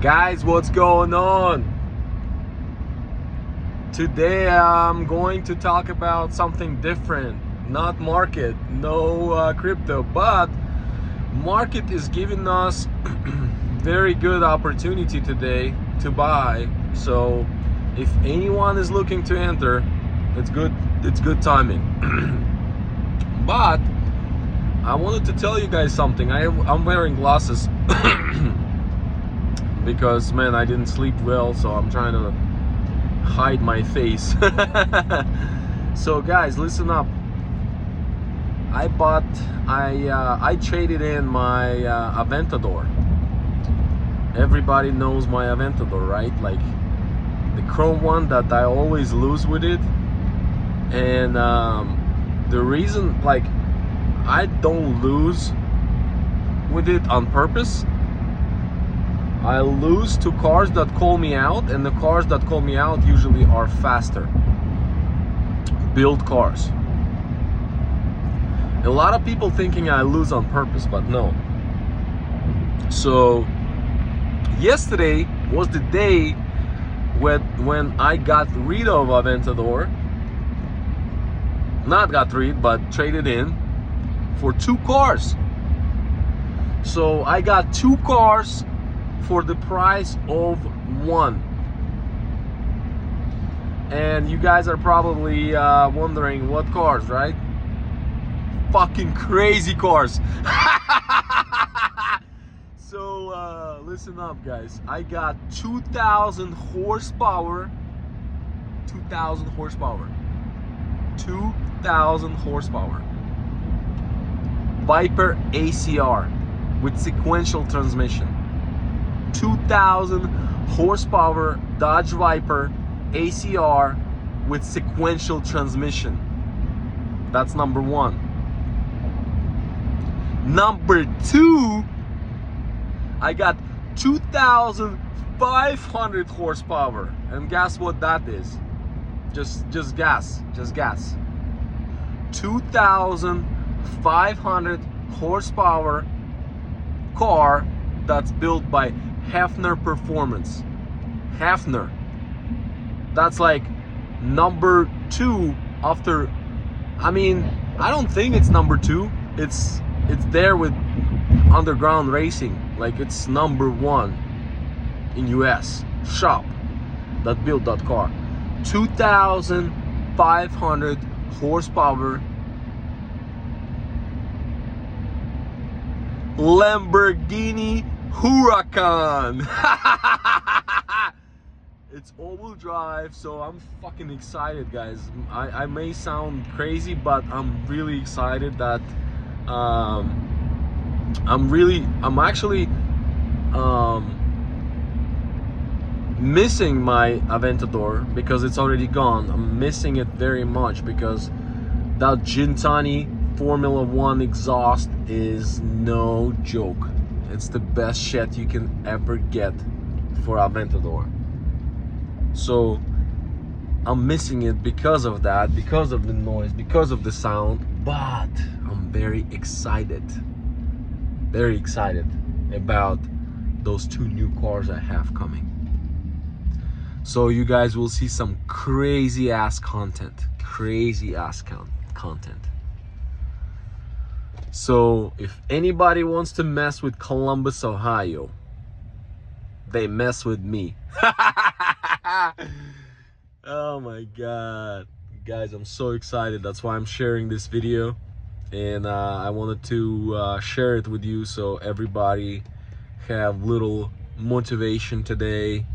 Guys, what's going on? Today I'm going to talk about something different. Not market, no crypto, but market is giving us very good opportunity today to buy. So if anyone is looking to enter, it's good timing. But I wanted to tell you guys something. I'm wearing glasses because, man, I didn't sleep well, so I'm trying to hide my face. So guys, listen up. I traded in my Aventador. Everybody knows my Aventador, right? Like the chrome one that I always lose with it. And the reason, like, I don't lose with it on purpose. I lose to cars that call me out, and the cars that call me out usually are faster build cars. A lot of people thinking I lose on purpose, but no. So yesterday was the day when I got rid of Aventador. Not got rid, but traded in for 2 cars. So I got 2 cars for the price of 1. And you guys are probably wondering what cars, right? Fucking crazy cars. So listen up, guys. I got 2,000 horsepower. 2,000 horsepower. 2,000 horsepower. Viper ACR with sequential transmission. 2,000 horsepower Dodge Viper ACR with sequential transmission. That's number 1. Number 2, I got 2,500 horsepower, and guess what that is? Just guess. 2,500 horsepower car that's built by Hefner Performance. Hefner. That's like number 2 after, I mean, I don't think it's number 2. It's there with Underground Racing. Like, it's number 1 in US shop that built that car. 2,500 horsepower Lamborghini Huracan. It's all-wheel drive, so I'm fucking excited, guys. I may sound crazy, but I'm really excited that I'm actually missing my Aventador because it's already gone. I'm missing it very much because that Gintani Formula 1 exhaust is no joke. It's the best shit you can ever get for Aventador. So I'm missing it because of that, because of the noise, because of the sound. But I'm very excited about those 2 new cars I have coming. So you guys will see some crazy ass content. So if anybody wants to mess with Columbus, Ohio, they mess with me. Oh my god, guys, I'm so excited. That's why I'm sharing this video, and I wanted to share it with you so everybody have little motivation today.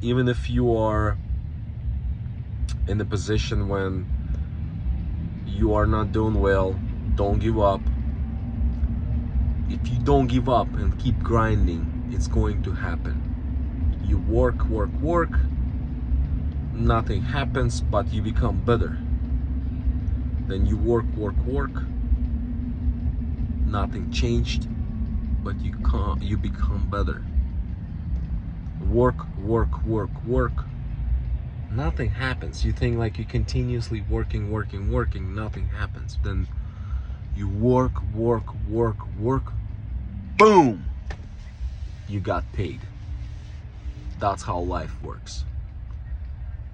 Even if you are in a position when you are not doing well, don't give up. If you don't give up and keep grinding, it's going to happen. You work, nothing happens, but you become better. Then you work, nothing changed, but you become better. Work, nothing happens. You think like you continuously working, nothing happens. Then you work, boom, you got paid. That's how life works.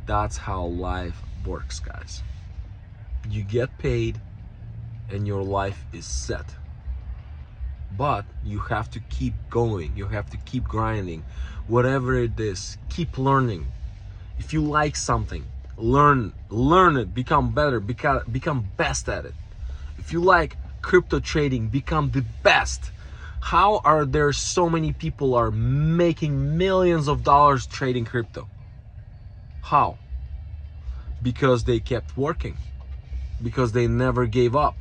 That's how life works, guys. You get paid and your life is set. But you have to keep going. You have to keep grinding. Whatever it is, keep learning. If you like something, learn it, become better, become best at it. If you like crypto trading, become the best. How are there so many people are making millions of dollars trading crypto? How? Because they kept working. Because they never gave up.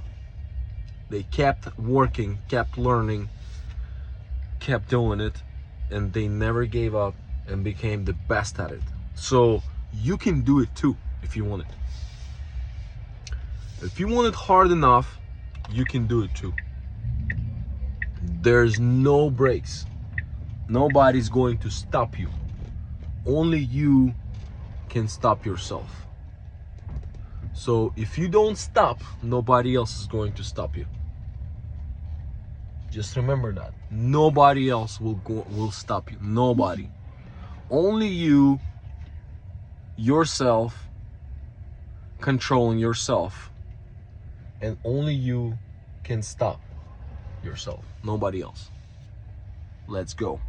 They kept working, kept learning, kept doing it, and they never gave up and became the best at it. So you can do it too if you want it. If you want it hard enough, you can do it too. There's no breaks. Nobody's going to stop you. Only you can stop yourself. So if you don't stop, nobody else is going to stop you. Just remember that. Nobody else will stop you. Nobody. Only you, yourself, controlling yourself, and only you can stop yourself. Nobody else. Let's go.